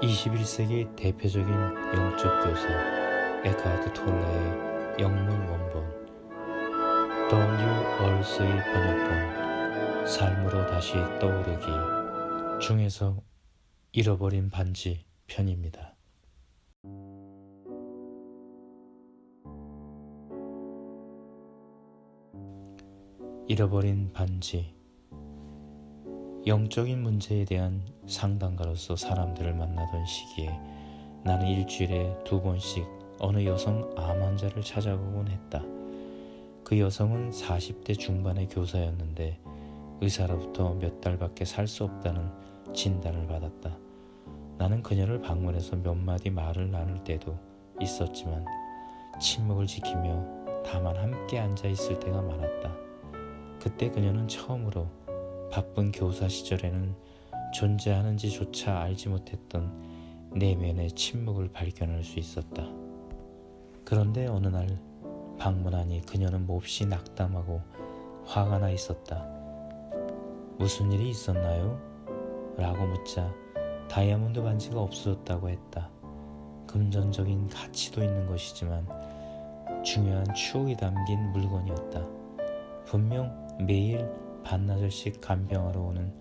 21세기 대표적인 영적 교사 에카하트 톨레의 영문 원본 The New Earth의 번역본 삶으로 다시 떠오르기 중에서 잃어버린 반지 편입니다. 잃어버린 반지. 영적인 문제에 대한 상담가로서 사람들을 만나던 시기에 나는 일주일에 2번씩 어느 여성 암 환자를 찾아가곤 했다. 그 여성은 40대 중반의 교사였는데 의사로부터 몇 달밖에 살 수 없다는 진단을 받았다. 나는 그녀를 방문해서 몇 마디 말을 나눌 때도 있었지만 침묵을 지키며 다만 함께 앉아 있을 때가 많았다. 그때 그녀는 처음으로 바쁜 교사 시절에는 존재하는지조차 알지 못했던 내면의 침묵을 발견할 수 있었다. 그런데 어느 날 방문하니 그녀는 몹시 낙담하고 화가 나 있었다. 무슨 일이 있었나요? 라고 묻자 다이아몬드 반지가 없어졌다고 했다. 금전적인 가치도 있는 것이지만 중요한 추억이 담긴 물건이었다. 분명 매일 반나절씩 간병하러 오는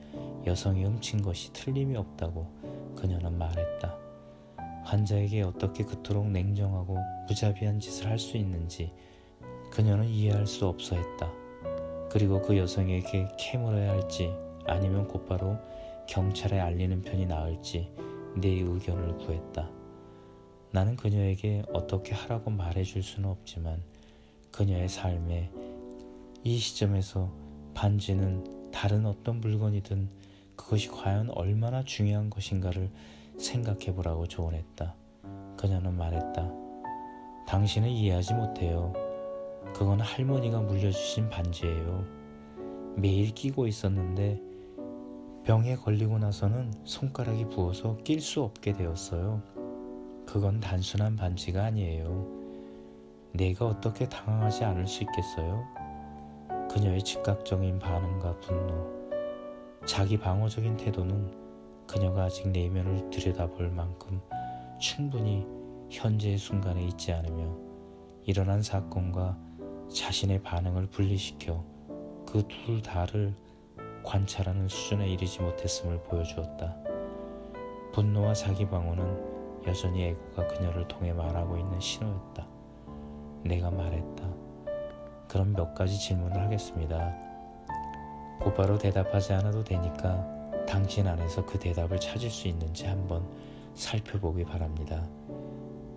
여성이 훔친 것이 틀림이 없다고 그녀는 말했다. 환자에게 어떻게 그토록 냉정하고 무자비한 짓을 할 수 있는지 그녀는 이해할 수 없어 했다. 그리고 그 여성에게 캐물어야 할지 아니면 곧바로 경찰에 알리는 편이 나을지 내 의견을 구했다. 나는 그녀에게 어떻게 하라고 말해줄 수는 없지만 그녀의 삶에 이 시점에서 반지는 다른 어떤 물건이든 그것이 과연 얼마나 중요한 것인가를 생각해보라고 조언했다. 그녀는 말했다. 당신은 이해하지 못해요. 그건 할머니가 물려주신 반지예요. 매일 끼고 있었는데 병에 걸리고 나서는 손가락이 부어서 낄 수 없게 되었어요. 그건 단순한 반지가 아니에요. 내가 어떻게 당황하지 않을 수 있겠어요? 그녀의 즉각적인 반응과 분노, 자기 방어적인 태도는 그녀가 아직 내면을 들여다볼 만큼 충분히 현재의 순간에 있지 않으며 일어난 사건과 자신의 반응을 분리시켜 그 둘 다를 관찰하는 수준에 이르지 못했음을 보여주었다. 분노와 자기 방어는 여전히 에고가 그녀를 통해 말하고 있는 신호였다. 내가 말했다. 그럼 몇 가지 질문을 하겠습니다. 곧바로 대답하지 않아도 되니까 당신 안에서 그 대답을 찾을 수 있는지 한번 살펴보기 바랍니다.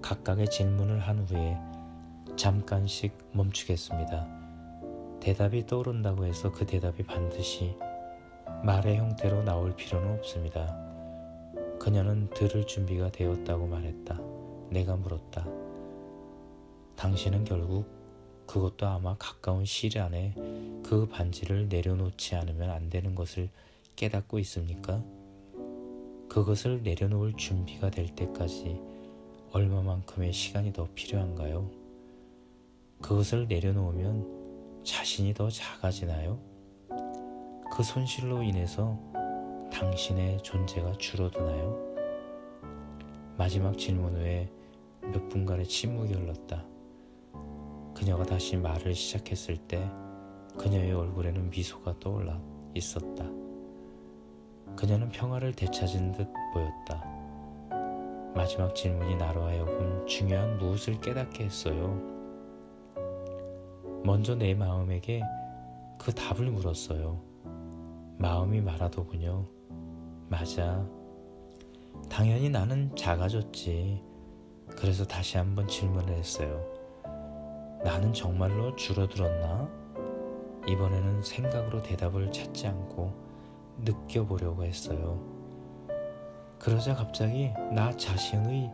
각각의 질문을 한 후에 잠깐씩 멈추겠습니다. 대답이 떠오른다고 해서 그 대답이 반드시 말의 형태로 나올 필요는 없습니다. 그녀는 들을 준비가 되었다고 말했다. 내가 물었다. 당신은 결국 그것도 아마 가까운 시일 안에 그 반지를 내려놓지 않으면 안 되는 것을 깨닫고 있습니까? 그것을 내려놓을 준비가 될 때까지 얼마만큼의 시간이 더 필요한가요? 그것을 내려놓으면 자신이 더 작아지나요? 그 손실로 인해서 당신의 존재가 줄어드나요? 마지막 질문 후에 몇 분간의 침묵이 흘렀다. 그녀가 다시 말을 시작했을 때 그녀의 얼굴에는 미소가 떠올라 있었다. 그녀는 평화를 되찾은 듯 보였다. 마지막 질문이 나로 하여금 중요한 무엇을 깨닫게 했어요. 먼저 내 마음에게 그 답을 물었어요. 마음이 말하더군요. 맞아. 당연히 나는 작아졌지. 그래서 다시 한번 질문을 했어요. 나는 정말로 줄어들었나? 이번에는 생각으로 대답을 찾지 않고 느껴보려고 했어요. 그러자 갑자기 나 자신의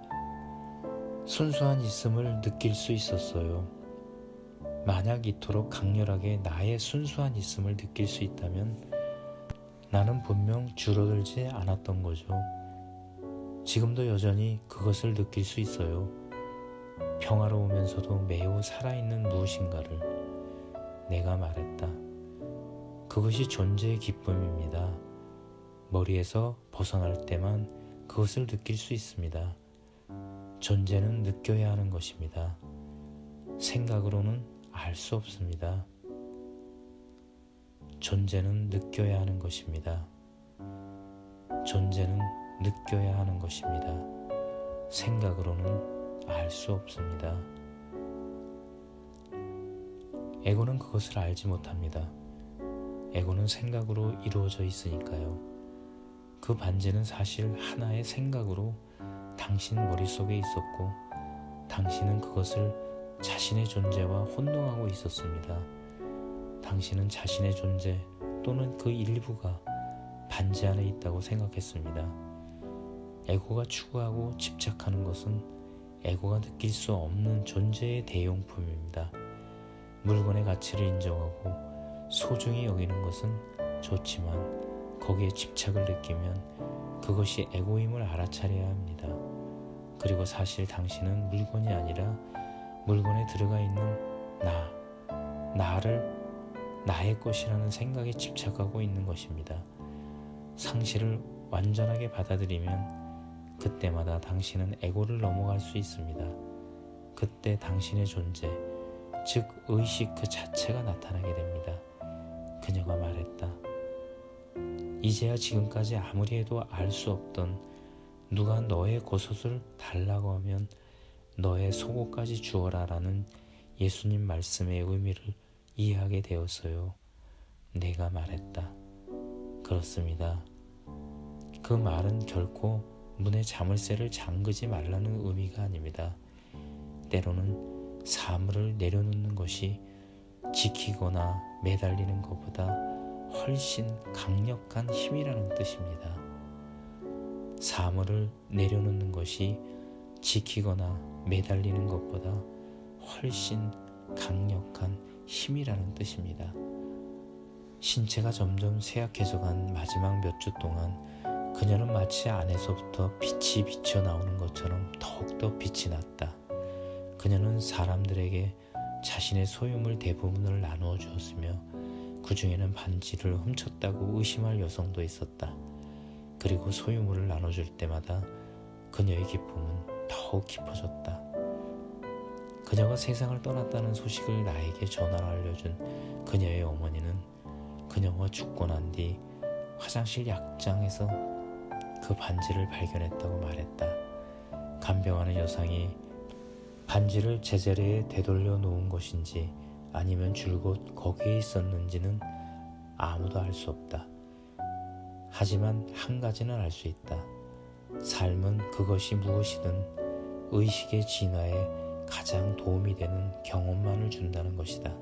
순수한 있음을 느낄 수 있었어요. 만약 이토록 강렬하게 나의 순수한 있음을 느낄 수 있다면 나는 분명 줄어들지 않았던 거죠. 지금도 여전히 그것을 느낄 수 있어요. 평화로우면서도 매우 살아있는 무엇인가를. 내가 말했다. 그것이 존재의 기쁨입니다. 머리에서 벗어날 때만 그것을 느낄 수 있습니다. 존재는 느껴야 하는 것입니다. 생각으로는 알 수 없습니다. 존재는 느껴야 하는 것입니다. 존재는 느껴야 하는 것입니다. 생각으로는 알 수 없습니다. 에고는 그것을 알지 못합니다. 에고는 생각으로 이루어져 있으니까요. 그 반지는 사실 하나의 생각으로 당신 머릿속에 있었고 당신은 그것을 자신의 존재와 혼동하고 있었습니다. 당신은 자신의 존재 또는 그 일부가 반지 안에 있다고 생각했습니다. 에고가 추구하고 집착하는 것은 에고가 느낄 수 없는 존재의 대용품입니다. 물건의 가치를 인정하고 소중히 여기는 것은 좋지만 거기에 집착을 느끼면 그것이 에고임을 알아차려야 합니다. 그리고 사실 당신은 물건이 아니라 물건에 들어가 있는 나를 나의 것이라는 생각에 집착하고 있는 것입니다. 상실을 완전하게 받아들이면 그때마다 당신은 에고를 넘어갈 수 있습니다. 그때 당신의 존재, 즉 의식 그 자체가 나타나게 됩니다. 그녀가 말했다. 이제야 지금까지 아무리 해도 알 수 없던 누가 너의 겉옷을 달라고 하면 너의 속옷까지 주어라 라는 예수님 말씀의 의미를 이해하게 되었어요. 내가 말했다. 그렇습니다. 그 말은 결코 문에 자물쇠를 잠그지 말라는 의미가 아닙니다. 때로는 사물을 내려놓는 것이 지키거나 매달리는 것보다 훨씬 강력한 힘이라는 뜻입니다. 사물을 내려놓는 것이 지키거나 매달리는 것보다 훨씬 강력한 힘이라는 뜻입니다. 신체가 점점 쇠약해져간 마지막 몇 주 동안 그녀는 마치 안에서부터 빛이 비쳐 나오는 것처럼 더욱더 빛이 났다. 그녀는 사람들에게 자신의 소유물 대부분을 나누어 주었으며 그 중에는 반지를 훔쳤다고 의심할 여성도 있었다. 그리고 소유물을 나눠줄 때마다 그녀의 기쁨은 더욱 깊어졌다. 그녀가 세상을 떠났다는 소식을 나에게 전화로 알려준 그녀의 어머니는 그녀가 죽고 난 뒤 화장실 약장에서 그 반지를 발견했다고 말했다. 간병하는 여성이 반지를 제자리에 되돌려 놓은 것인지 아니면 줄곧 거기에 있었는지는 아무도 알 수 없다. 하지만 한 가지는 알 수 있다. 삶은 그것이 무엇이든 의식의 진화에 가장 도움이 되는 경험만을 준다는 것이다.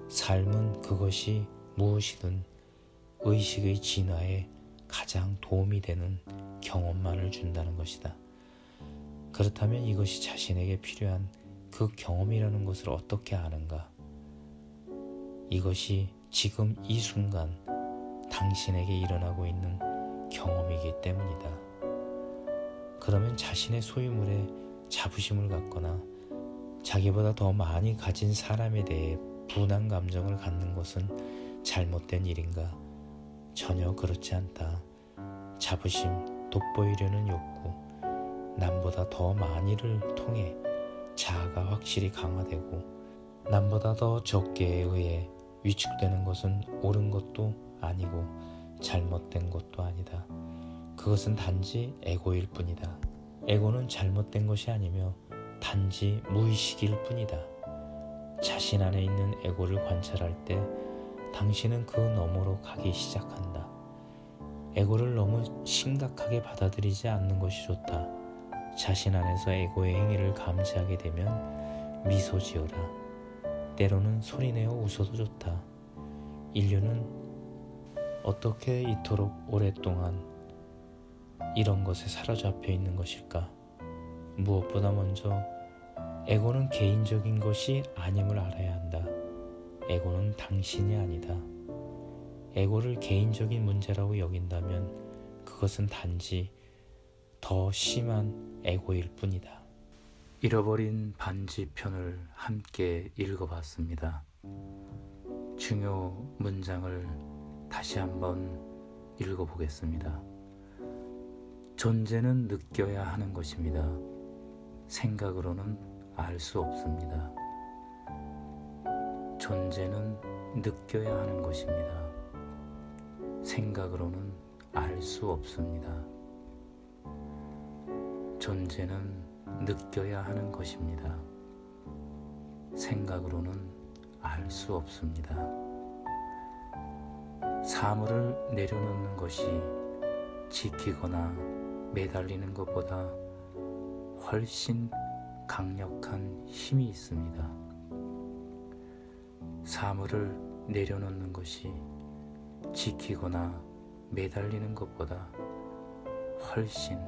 삶은 그것이 무엇이든 의식의 진화에 가장 도움이 되는 경험만을 준다는 것이다. 그렇다면 이것이 자신에게 필요한 그 경험이라는 것을 어떻게 아는가? 이것이 지금 이 순간 당신에게 일어나고 있는 경험이기 때문이다. 그러면 자신의 소유물에 자부심을 갖거나 자기보다 더 많이 가진 사람에 대해 분한 감정을 갖는 것은 잘못된 일인가? 전혀 그렇지 않다. 자부심, 돋보이려는 욕구, 남보다 더 많이를 통해 자아가 확실히 강화되고 남보다 더 적게에 의해 위축되는 것은 옳은 것도 아니고 잘못된 것도 아니다. 그것은 단지 에고일 뿐이다. 에고는 잘못된 것이 아니며 단지 무의식일 뿐이다. 자신 안에 있는 에고를 관찰할 때 당신은 그 너머로 가기 시작한다. 에고를 너무 심각하게 받아들이지 않는 것이 좋다. 자신 안에서 에고의 행위를 감지하게 되면 미소 지어라. 때로는 소리내어 웃어도 좋다. 인류는 어떻게 이토록 오랫동안 이런 것에 사로잡혀 있는 것일까? 무엇보다 먼저 에고는 개인적인 것이 아님을 알아야 한다. 에고는 당신이 아니다. 에고를 개인적인 문제라고 여긴다면 그것은 단지 더 심한 에고일 뿐이다. 잃어버린 반지 편을 함께 읽어봤습니다. 중요 문장을 다시 한번 읽어보겠습니다. 존재는 느껴야 하는 것입니다. 생각으로는 알 수 없습니다. 존재는 느껴야 하는 것입니다. 생각으로는 알 수 없습니다. 존재는 느껴야 하는 것입니다. 생각으로는 알 수 없습니다. 사물을 내려놓는 것이 지키거나 매달리는 것보다 훨씬 강력한 힘이 있습니다. 사물을 내려놓는 것이 지키거나 매달리는 것보다 훨씬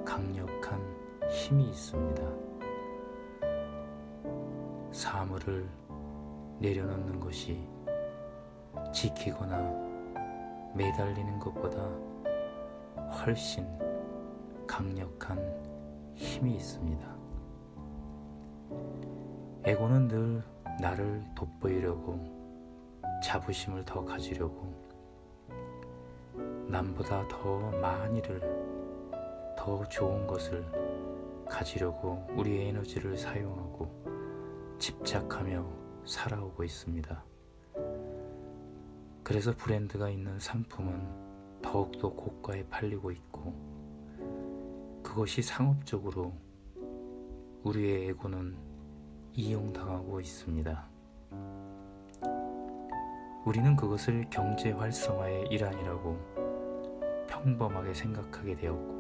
강력한 힘이 있습니다. 사물을 내려놓는 것이 지키거나 매달리는 것보다 훨씬 강력한 힘이 있습니다. 에고는 늘 나를 돋보이려고, 자부심을 더 가지려고, 남보다 더 많이를, 더 좋은 것을 가지려고 우리의 에너지를 사용하고 집착하며 살아오고 있습니다. 그래서 브랜드가 있는 상품은 더욱더 고가에 팔리고 있고, 그것이 상업적으로 우리의 에고는 이용당하고 있습니다. 우리는 그것을 경제 활성화의 일환이라고 평범하게 생각하게 되었고,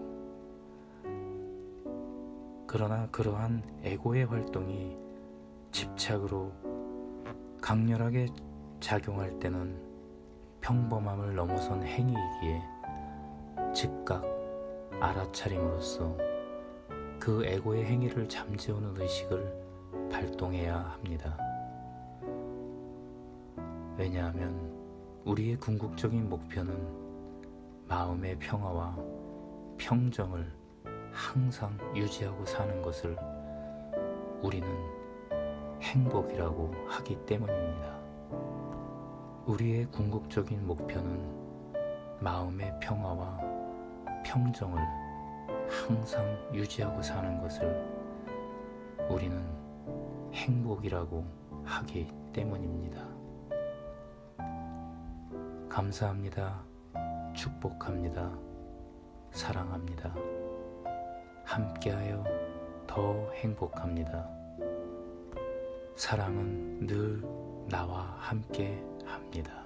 그러나 그러한 에고의 활동이 집착으로 강렬하게 작용할 때는 평범함을 넘어선 행위이기에 즉각 알아차림으로써 그 에고의 행위를 잠재우는 의식을 발동해야 합니다. 왜냐하면 우리의 궁극적인 목표는 마음의 평화와 평정을 항상 유지하고 사는 것을 우리는 행복이라고 하기 때문입니다. 우리의 궁극적인 목표는 마음의 평화와 평정을 항상 유지하고 사는 것을 우리는 행복이라고 하기 때문입니다. 감사합니다. 축복합니다. 사랑합니다. 함께하여 더 행복합니다. 사랑은 늘 나와 함께 합니다.